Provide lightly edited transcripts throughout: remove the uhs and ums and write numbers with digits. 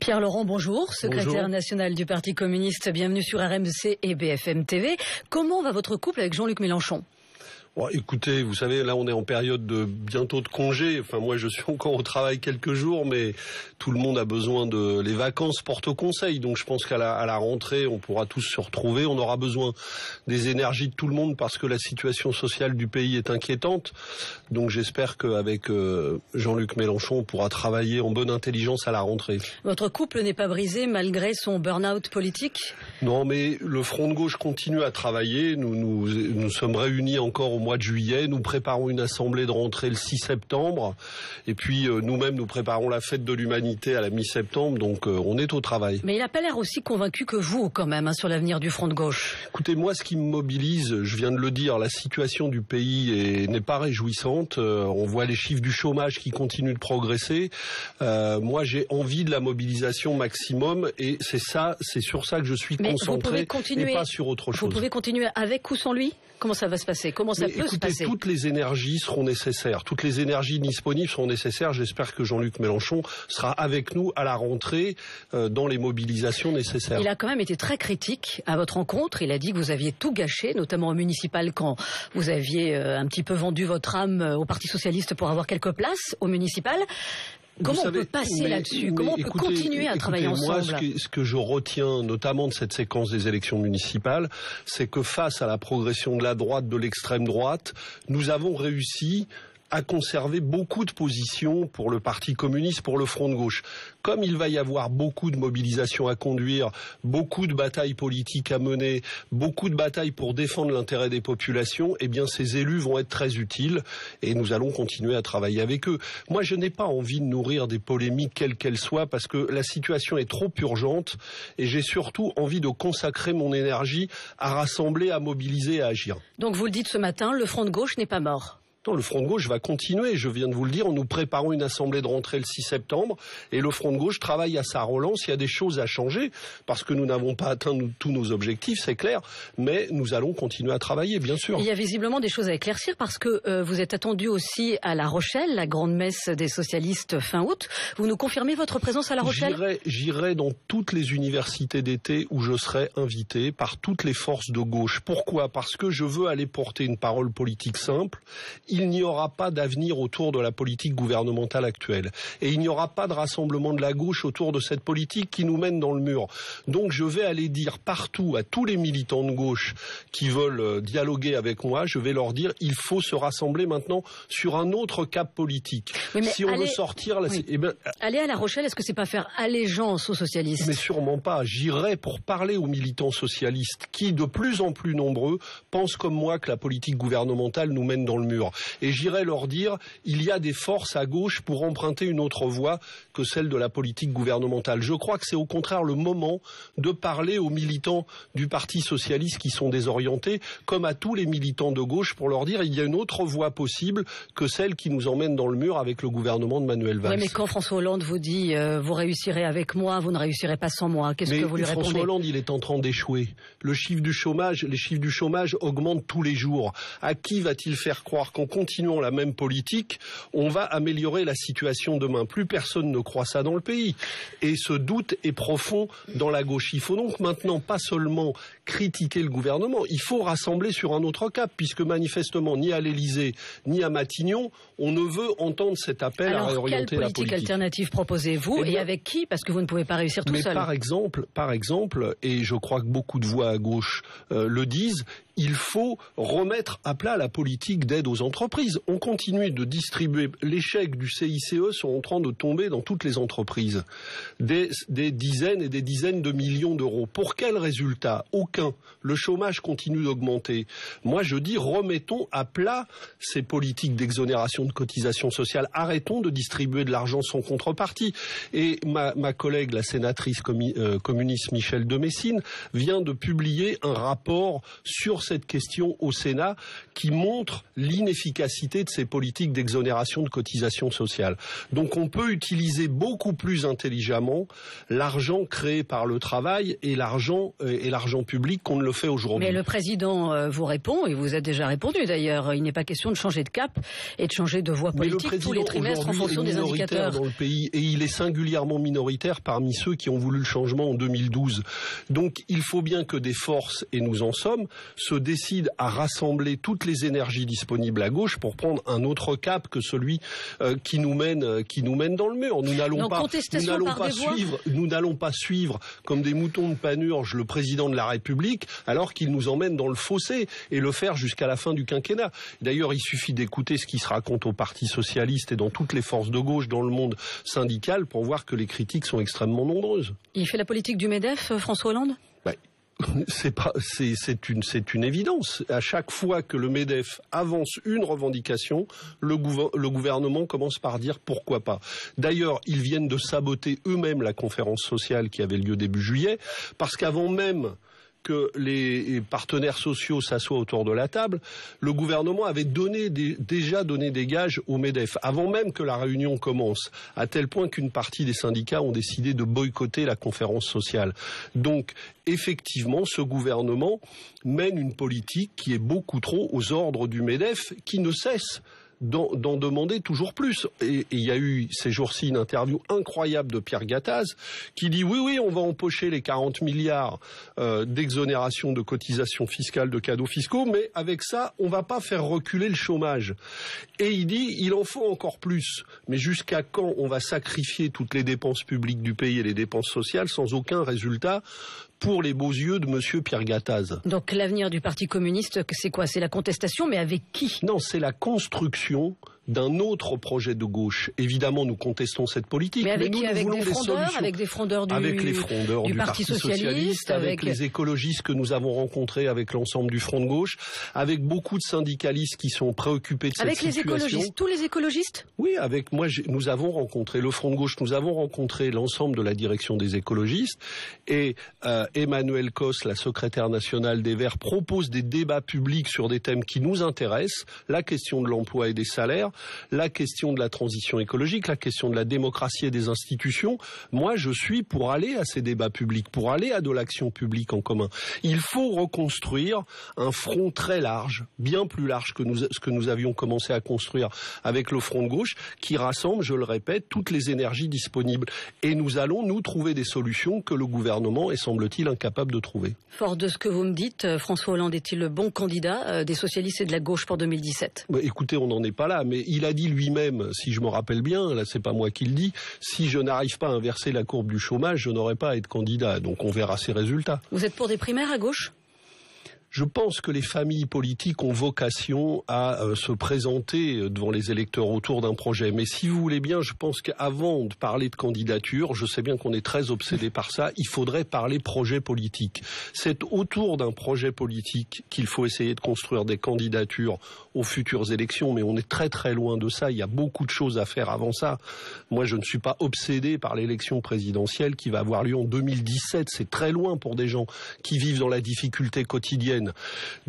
Pierre Laurent, bonjour, secrétaire national du Parti communiste. Bienvenue sur RMC et BFM TV. Comment va votre couple avec Jean-Luc Mélenchon ? Bon, écoutez, vous savez, là on est en période de bientôt de congé. Enfin, moi je suis encore au travail quelques jours, mais tout le monde a besoin de... Les vacances portent conseil, donc je pense qu'à la rentrée, on pourra tous se retrouver. On aura besoin des énergies de tout le monde parce que la situation sociale du pays est inquiétante. Donc j'espère qu'avec Jean-Luc Mélenchon, on pourra travailler en bonne intelligence à la rentrée. Votre couple n'est pas brisé malgré son burn-out politique ? Non, mais le Front de gauche continue à travailler. Nous sommes réunis encore au mois de juillet. Nous préparons une assemblée de rentrée le 6 septembre. Et puis nous-mêmes, nous préparons la fête de l'humanité à la mi-septembre. Donc on est au travail. Mais il n'a pas l'air aussi convaincu que vous, quand même, sur l'avenir du Front de gauche. Écoutez, moi, ce qui me mobilise, je viens de le dire, la situation du pays n'est pas réjouissante. On voit les chiffres du chômage qui continuent de progresser. Moi, j'ai envie de la mobilisation maximum. Et c'est sur ça que je suis concentré et pas sur autre chose. Vous pouvez continuer avec ou sans lui ? Comment ça va se passer ? Comment ça peut se passer ? Toutes les énergies seront nécessaires. Toutes les énergies disponibles seront nécessaires. J'espère que Jean-Luc Mélenchon sera avec nous à la rentrée dans les mobilisations nécessaires. Il a quand même été très critique à votre rencontre. Il a dit que vous aviez tout gâché, notamment au municipal, quand vous aviez un petit peu vendu votre âme au Parti socialiste pour avoir quelques places au municipal. Comment on peut passer là-dessus ? Comment on peut continuer à travailler ensemble ? Moi, ce que je retiens notamment de cette séquence des élections municipales, c'est que face à la progression de la droite, de l'extrême droite, nous avons réussi à conserver beaucoup de positions pour le Parti communiste, pour le Front de gauche. Comme il va y avoir beaucoup de mobilisations à conduire, beaucoup de batailles politiques à mener, beaucoup de batailles pour défendre l'intérêt des populations, eh bien ces élus vont être très utiles et nous allons continuer à travailler avec eux. Moi, je n'ai pas envie de nourrir des polémiques quelles qu'elles soient parce que la situation est trop urgente et j'ai surtout envie de consacrer mon énergie à rassembler, à mobiliser, à agir. Donc vous le dites ce matin, le Front de gauche n'est pas mort ? Non, le Front de gauche va continuer, je viens de vous le dire, nous préparons une assemblée de rentrée le 6 septembre et le Front de gauche travaille à sa relance, il y a des choses à changer parce que nous n'avons pas atteint tous nos objectifs, c'est clair, mais nous allons continuer à travailler, bien sûr. Il y a visiblement des choses à éclaircir parce que vous êtes attendu aussi à La Rochelle, la grande messe des socialistes fin août. Vous nous confirmez votre présence à La Rochelle ? J'irai dans toutes les universités d'été où je serai invité par toutes les forces de gauche. Pourquoi ? Parce que je veux aller porter une parole politique simple. Il n'y aura pas d'avenir autour de la politique gouvernementale actuelle. Et il n'y aura pas de rassemblement de la gauche autour de cette politique qui nous mène dans le mur. Donc je vais aller dire partout à tous les militants de gauche qui veulent dialoguer avec moi, je vais leur dire il faut se rassembler maintenant sur un autre cap politique. Oui, si on veut sortir... Aller à La Rochelle, est-ce que c'est pas faire allégeance aux socialistes ? Mais sûrement pas. J'irai pour parler aux militants socialistes qui, de plus en plus nombreux, pensent comme moi que la politique gouvernementale nous mène dans le mur. Et j'irai leur dire, il y a des forces à gauche pour emprunter une autre voie que celle de la politique gouvernementale. Je crois que c'est au contraire le moment de parler aux militants du Parti socialiste qui sont désorientés, comme à tous les militants de gauche, pour leur dire, il y a une autre voie possible que celle qui nous emmène dans le mur avec le gouvernement de Manuel Valls. Oui, mais quand François Hollande vous dit, vous réussirez avec moi, vous ne réussirez pas sans moi, qu'est-ce que vous lui répondez ? François Hollande, il est en train d'échouer. Les chiffres du chômage augmentent tous les jours. À qui va-t-il faire croire qu'en continuant la même politique, on va améliorer la situation demain? Plus personne ne croit ça dans le pays. Et ce doute est profond dans la gauche. Il faut donc maintenant pas seulement critiquer le gouvernement, il faut rassembler sur un autre cap, puisque manifestement, ni à l'Élysée, ni à Matignon, on ne veut entendre cet appel à réorienter la politique. Quelle politique alternative proposez-vous et avec qui? Parce que vous ne pouvez pas réussir tout seul. Par exemple, et je crois que beaucoup de voix à gauche le disent, il faut remettre à plat la politique d'aide aux entreprises. On continue de distribuer. Les chèques du CICE sont en train de tomber dans toutes les entreprises. Des dizaines et des dizaines de millions d'euros. Pour quel résultat? Aucun. Le chômage continue d'augmenter. Moi, je dis, remettons à plat ces politiques d'exonération de cotisations sociales. Arrêtons de distribuer de l'argent sans contrepartie. Et ma collègue, la sénatrice communiste Michèle de Messine, vient de publier un rapport sur cette question au Sénat qui montre l'inefficacité de ces politiques d'exonération de cotisations sociales. Donc on peut utiliser beaucoup plus intelligemment l'argent créé par le travail et l'argent public qu'on ne le fait aujourd'hui. Mais le président vous répond, et vous a déjà répondu d'ailleurs, il n'est pas question de changer de cap et de changer de voie politique tous les trimestres en fonction des indicateurs. Dans le pays, et il est singulièrement minoritaire parmi ceux qui ont voulu le changement en 2012. Donc il faut bien que des forces, et nous en sommes, se décident à rassembler toutes les énergies disponibles à gauche pour prendre un autre cap que celui qui nous mène dans le mur. Nous n'allons pas suivre comme des moutons de panurge le président de la République alors qu'il nous emmène dans le fossé et le faire jusqu'à la fin du quinquennat. D'ailleurs, il suffit d'écouter ce qui se raconte au Parti socialiste et dans toutes les forces de gauche dans le monde syndical pour voir que les critiques sont extrêmement nombreuses. Il fait la politique du MEDEF, François Hollande ? C'est une évidence. À chaque fois que le MEDEF avance une revendication, le gouvernement commence par dire pourquoi pas. D'ailleurs, ils viennent de saboter eux-mêmes la conférence sociale qui avait lieu début juillet, parce qu'avant même que les partenaires sociaux s'assoient autour de la table, le gouvernement avait déjà donné des gages au MEDEF, avant même que la réunion commence, à tel point qu'une partie des syndicats ont décidé de boycotter la conférence sociale. Donc, effectivement, ce gouvernement mène une politique qui est beaucoup trop aux ordres du MEDEF, qui ne cesse d'en demander toujours plus. Et il y a eu ces jours-ci une interview incroyable de Pierre Gattaz qui dit oui, on va empocher les 40 milliards d'exonération de cotisations fiscales, de cadeaux fiscaux, mais avec ça, on va pas faire reculer le chômage. Et il dit, il en faut encore plus. Mais jusqu'à quand on va sacrifier toutes les dépenses publiques du pays et les dépenses sociales sans aucun résultat pour les beaux yeux de monsieur Pierre Gattaz? Donc l'avenir du Parti communiste, c'est quoi? C'est la contestation, mais avec qui? Non, c'est la construction d'un autre projet de gauche. Évidemment, nous contestons cette politique. Mais avec nous, qui? Avec des frondeurs du Parti socialiste, avec les écologistes que nous avons rencontrés avec l'ensemble du front de gauche, avec beaucoup de syndicalistes qui sont préoccupés de cette situation. Avec les écologistes, tous les écologistes? Oui, avec moi, nous avons rencontré le front de gauche, nous avons rencontré l'ensemble de la direction des écologistes, et Emmanuel Cos, la secrétaire nationale des Verts, propose des débats publics sur des thèmes qui nous intéressent, la question de l'emploi et des salaires, la question de la transition écologique, la question de la démocratie et des institutions. Moi, je suis pour aller à ces débats publics, pour aller à de l'action publique en commun. Il faut reconstruire un front très large, bien plus large que ce que nous avions commencé à construire avec le front de gauche, qui rassemble, je le répète, toutes les énergies disponibles. Et nous allons, nous, trouver des solutions que le gouvernement est, semble-t-il, incapable de trouver. Fort de ce que vous me dites, François Hollande est-il le bon candidat des socialistes et de la gauche pour 2017 ? Écoutez, on n'en est pas là, mais il a dit lui-même, si je me rappelle bien, là c'est pas moi qui le dis, si je n'arrive pas à inverser la courbe du chômage, je n'aurai pas à être candidat. Donc on verra ses résultats. Vous êtes pour des primaires à gauche ? Je pense que les familles politiques ont vocation à se présenter devant les électeurs autour d'un projet. Mais si vous voulez bien, je pense qu'avant de parler de candidature, je sais bien qu'on est très obsédé par ça, il faudrait parler projet politique. C'est autour d'un projet politique qu'il faut essayer de construire des candidatures aux futures élections, mais on est très très loin de ça. Il y a beaucoup de choses à faire avant ça. Moi, je ne suis pas obsédé par l'élection présidentielle qui va avoir lieu en 2017. C'est très loin pour des gens qui vivent dans la difficulté quotidienne.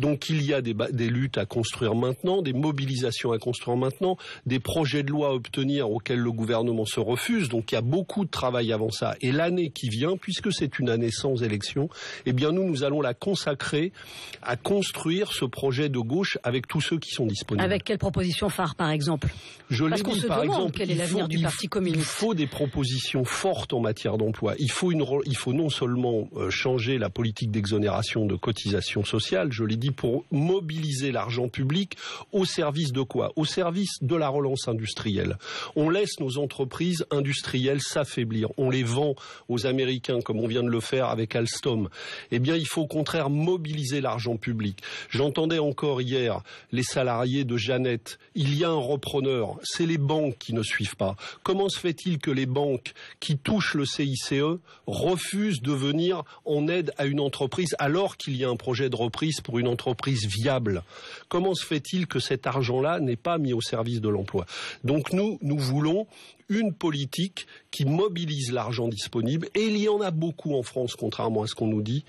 Donc il y a des luttes à construire maintenant, des mobilisations à construire maintenant, des projets de loi à obtenir auxquels le gouvernement se refuse. Donc il y a beaucoup de travail avant ça. Et l'année qui vient, puisque c'est une année sans élection, eh bien nous allons la consacrer à construire ce projet de gauche avec tous ceux qui sont disponibles. Avec quelle proposition phare, par exemple? Parce qu'on se demande quel est l'avenir du Parti communiste. Il faut des propositions fortes en matière d'emploi. Il faut non seulement changer la politique d'exonération de cotisations sociales, je l'ai dit, pour mobiliser l'argent public au service de quoi? Au service de la relance industrielle. On laisse nos entreprises industrielles s'affaiblir. On les vend aux Américains, comme on vient de le faire avec Alstom. Eh bien, il faut au contraire mobiliser l'argent public. J'entendais encore hier les salariés de Jeannette. Il y a un repreneur. C'est les banques qui ne suivent pas. Comment se fait-il que les banques qui touchent le CICE refusent de venir en aide à une entreprise alors qu'il y a un projet de reprise pour une entreprise viable? Comment se fait-il que cet argent-là n'est pas mis au service de l'emploi? Donc nous voulons une politique qui mobilise l'argent disponible, et il y en a beaucoup en France, contrairement à ce qu'on nous dit.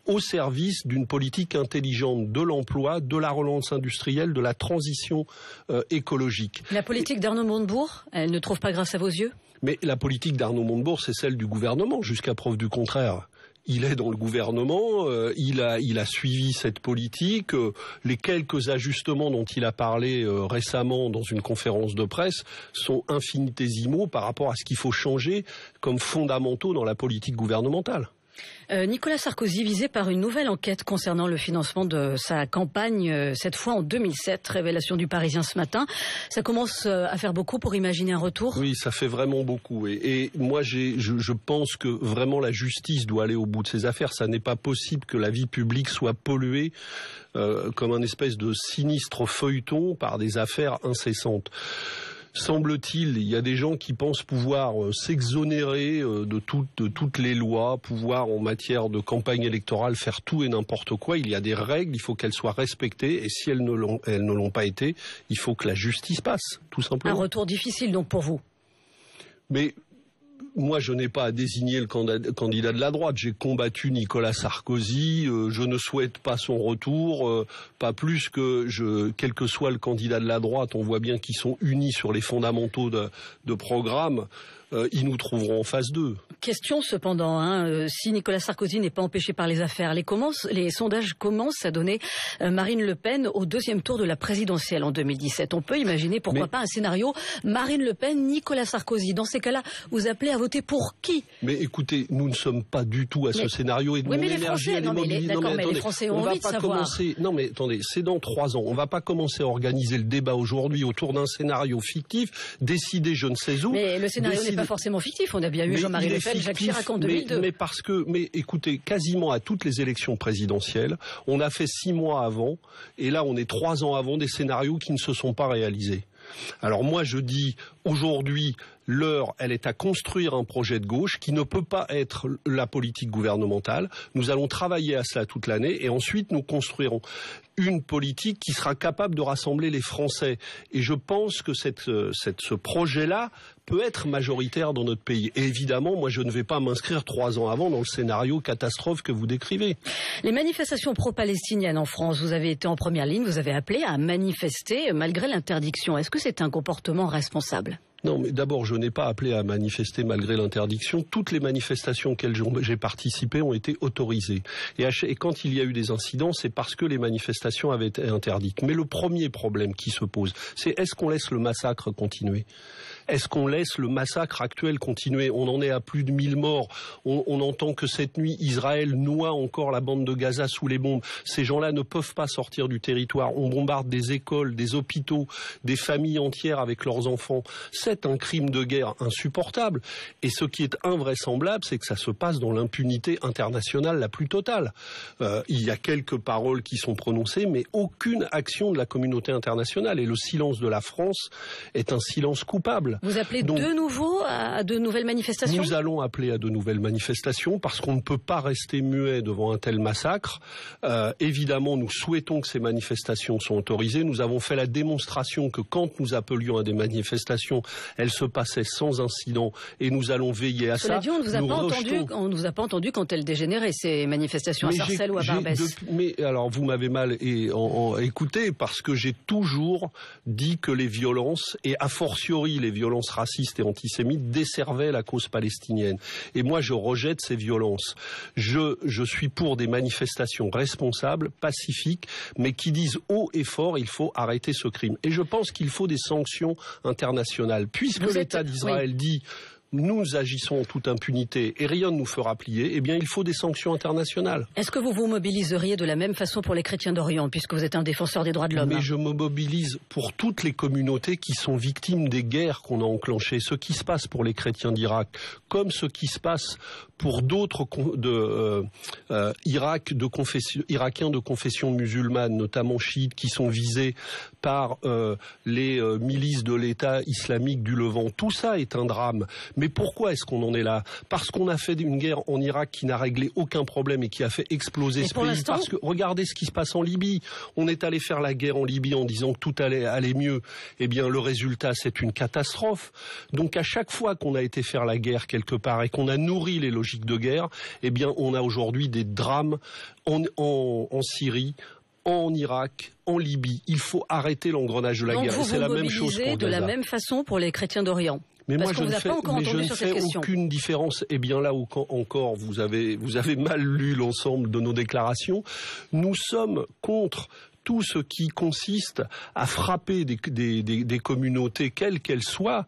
au service d'une politique intelligente de l'emploi, de la relance industrielle, de la transition écologique. La politique d'Arnaud Montebourg, elle ne trouve pas grâce à vos yeux ? Mais la politique d'Arnaud Montebourg, c'est celle du gouvernement, jusqu'à preuve du contraire. Il est dans le gouvernement, il a suivi cette politique. Les quelques ajustements dont il a parlé récemment dans une conférence de presse sont infinitésimaux par rapport à ce qu'il faut changer comme fondamentaux dans la politique gouvernementale. Nicolas Sarkozy visé par une nouvelle enquête concernant le financement de sa campagne, cette fois en 2007, révélation du Parisien ce matin. Ça commence à faire beaucoup pour imaginer un retour ? Oui, ça fait vraiment beaucoup. Et moi, je pense que vraiment la justice doit aller au bout de ces affaires. Ça n'est pas possible que la vie publique soit polluée comme un espèce de sinistre feuilleton par des affaires incessantes. Semble-t-il, il y a des gens qui pensent pouvoir s'exonérer de toutes les lois, pouvoir en matière de campagne électorale faire tout et n'importe quoi. Il y a des règles, il faut qu'elles soient respectées et si elles ne l'ont pas été, il faut que la justice passe, tout simplement. Un retour difficile donc pour vous. Mais moi, je n'ai pas à désigner le candidat de la droite. J'ai combattu Nicolas Sarkozy. Je ne souhaite pas son retour, pas plus que quel que soit le candidat de la droite. On voit bien qu'ils sont unis sur les fondamentaux de programme. Ils nous trouveront en phase 2. Question cependant, si Nicolas Sarkozy n'est pas empêché par les affaires, les sondages commencent à donner Marine Le Pen au deuxième tour de la présidentielle en 2017. On peut imaginer pourquoi pas un scénario Marine Le Pen, Nicolas Sarkozy. Dans ces cas-là, vous appelez à voter pour qui ? Mais écoutez, nous ne sommes pas du tout à ce scénario et de mon énergie, elle est mobilisée. Mais les Français ont envie de savoir. Non mais attendez, c'est dans 3 ans. On ne va pas commencer à organiser le débat aujourd'hui autour d'un scénario fictif, décidé je ne sais où. Mais le scénario n'est pas forcément fictif. On a bien eu Jean-Marie Le Pen, Jacques Chirac en 2002. Mais écoutez, quasiment à toutes les élections présidentielles, on a fait 6 mois avant, et là on est 3 ans avant des scénarios qui ne se sont pas réalisés. Alors moi je dis aujourd'hui, l'heure, elle est à construire un projet de gauche qui ne peut pas être la politique gouvernementale. Nous allons travailler à cela toute l'année et ensuite nous construirons une politique qui sera capable de rassembler les Français. Et je pense que ce projet-là peut être majoritaire dans notre pays. Et évidemment, moi je ne vais pas m'inscrire 3 ans avant dans le scénario catastrophe que vous décrivez. Les manifestations pro-palestiniennes en France, vous avez été en première ligne, vous avez appelé à manifester malgré l'interdiction. Est-ce que c'est un comportement responsable ? Non, mais d'abord, je n'ai pas appelé à manifester malgré l'interdiction. Toutes les manifestations auxquelles j'ai participé ont été autorisées. Et quand il y a eu des incidents, c'est parce que les manifestations avaient été interdites. Mais le premier problème qui se pose, c'est est-ce qu'on laisse le massacre continuer ? Est-ce qu'on laisse le massacre actuel continuer ? On en est à plus de 1000 morts. On entend que cette nuit, Israël noie encore la bande de Gaza sous les bombes. Ces gens-là ne peuvent pas sortir du territoire. On bombarde des écoles, des hôpitaux, des familles entières avec leurs enfants. C'est un crime de guerre insupportable. Et ce qui est invraisemblable, c'est que ça se passe dans l'impunité internationale la plus totale. Il y a quelques paroles qui sont prononcées, mais aucune action de la communauté internationale. Et le silence de la France est un silence coupable. Vous appelez de nouveau à de nouvelles manifestations ? Nous allons appeler à de nouvelles manifestations parce qu'on ne peut pas rester muet devant un tel massacre. Évidemment, nous souhaitons que ces manifestations soient autorisées. Nous avons fait la démonstration que quand nous appelions à des manifestations, elles se passaient sans incident et nous allons veiller à ça. Cela dit, on ne vous a pas entendu quand elles dégénéraient, ces manifestations à Sarcelles ou à Barbès. Mais alors, vous m'avez mal écouté parce que j'ai toujours dit que les violences, et a fortiori les violences racistes et antisémites, desservaient la cause palestinienne. Et moi, je rejette ces violences. Je suis pour des manifestations responsables, pacifiques, mais qui disent haut et fort, il faut arrêter ce crime. Et je pense qu'il faut des sanctions internationales. Puisque l'État d'Israël dit nous agissons en toute impunité et rien ne nous fera plier, eh bien il faut des sanctions internationales. Est-ce que vous vous mobiliseriez de la même façon pour les chrétiens d'Orient, puisque vous êtes un défenseur des droits de l'homme ? Mais je me mobilise pour toutes les communautés qui sont victimes des guerres qu'on a enclenchées. Ce qui se passe pour les chrétiens d'Irak, comme ce qui se passe pour d'autres Irakiens de confession musulmane, notamment chiites, qui sont visés par les milices de l'État islamique du Levant. Tout ça est un drame. Mais pourquoi est-ce qu'on en est là? Parce qu'on a fait une guerre en Irak qui n'a réglé aucun problème et qui a fait exploser ce pays. Parce que regardez ce qui se passe en Libye. On est allé faire la guerre en Libye en disant que tout allait mieux. Eh bien, le résultat, c'est une catastrophe. Donc, à chaque fois qu'on a été faire la guerre quelque part et qu'on a nourri les logiques de guerre, eh bien, on a aujourd'hui des drames en Syrie, en Irak, en Libye. Il faut arrêter l'engrenage de la guerre. C'est la même chose pour de la même façon pour les chrétiens d'Orient. Mais moi, je ne fais aucune différence. Eh bien là où encore vous avez mal lu l'ensemble de nos déclarations. Nous sommes contre tout ce qui consiste à frapper des communautés, quelles qu'elles soient,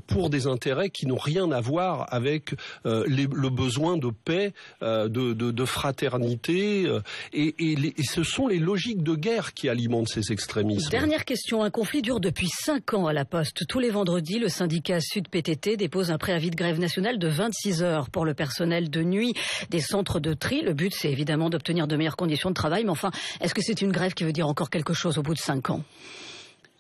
pour des intérêts qui n'ont rien à voir avec le besoin de paix, de fraternité. Et ce sont les logiques de guerre qui alimentent ces extrémismes. Dernière question. Un conflit dure depuis 5 ans à la Poste. Tous les vendredis, le syndicat Sud PTT dépose un préavis de grève nationale de 26 heures pour le personnel de nuit des centres de tri. Le but, c'est évidemment d'obtenir de meilleures conditions de travail. Mais enfin, est-ce que c'est une grève qui veut dire encore quelque chose au bout de 5 ans?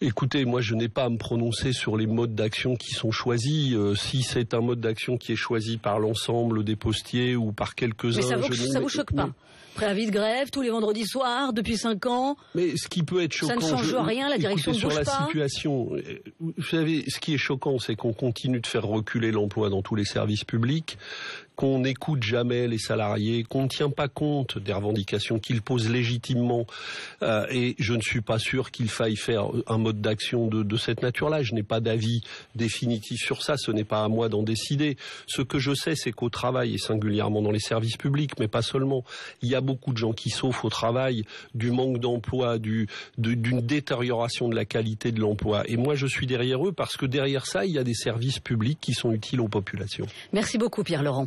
Écoutez, moi je n'ai pas à me prononcer sur les modes d'action qui sont choisis. Si c'est un mode d'action qui est choisi par l'ensemble des postiers ou par quelques-uns... Mais ça vous choque pas? Préavis de grève tous les vendredis soirs depuis 5 ans. Mais ce qui peut être choquant... Ça ne change rien, la direction ne bouge pas. Sur la situation, vous savez, ce qui est choquant, c'est qu'on continue de faire reculer l'emploi dans tous les services publics, qu'on n'écoute jamais les salariés, qu'on ne tient pas compte des revendications qu'ils posent légitimement. Et je ne suis pas sûr qu'il faille faire un mode d'action de cette nature-là. Je n'ai pas d'avis définitif sur ça. Ce n'est pas à moi d'en décider. Ce que je sais, c'est qu'au travail, et singulièrement dans les services publics, mais pas seulement, il y a beaucoup de gens qui souffrent au travail du manque d'emploi, d'une détérioration de la qualité de l'emploi. Et moi, je suis derrière eux parce que derrière ça, il y a des services publics qui sont utiles aux populations. Merci beaucoup, Pierre Laurent.